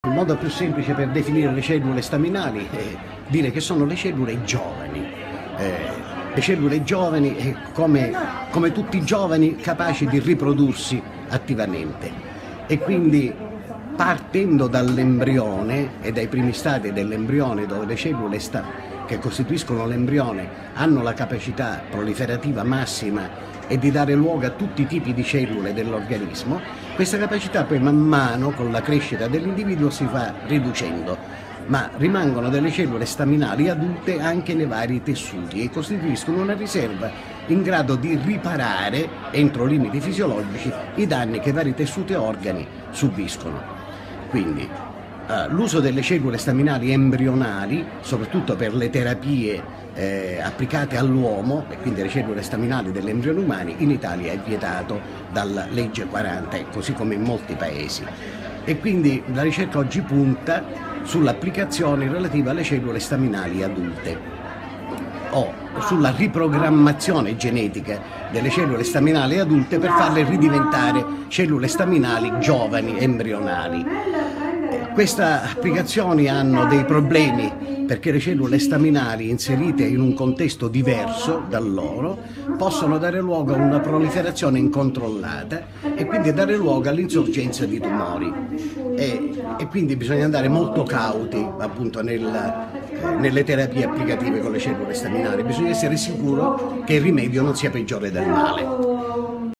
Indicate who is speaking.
Speaker 1: Il modo più semplice per definire le cellule staminali è dire che sono le cellule giovani. Le cellule giovani, come tutti i giovani, capaci di riprodursi attivamente. E quindi, partendo dall'embrione e dai primi stadi dell'embrione, dove le cellule che costituiscono l'embrione hanno la capacità proliferativa massima e di dare luogo a tutti i tipi di cellule dell'organismo, questa capacità poi man mano con la crescita dell'individuo si va riducendo, ma rimangono delle cellule staminali adulte anche nei vari tessuti e costituiscono una riserva in grado di riparare, entro limiti fisiologici, i danni che vari tessuti e organi subiscono. Quindi l'uso delle cellule staminali embrionali, soprattutto per le terapie applicate all'uomo, e quindi le cellule staminali degli embrioni umani, in Italia è vietato dalla legge 40, così come in molti paesi. E quindi la ricerca oggi punta sull'applicazione relativa alle cellule staminali adulte o sulla riprogrammazione genetica delle cellule staminali adulte per farle ridiventare cellule staminali giovani, embrionali. Queste applicazioni hanno dei problemi perché le cellule staminali inserite in un contesto diverso dal loro possono dare luogo a una proliferazione incontrollata e quindi dare luogo all'insorgenza di tumori. E quindi bisogna andare molto cauti appunto nelle terapie applicative con le cellule staminali, bisogna essere sicuro che il rimedio non sia peggiore del male.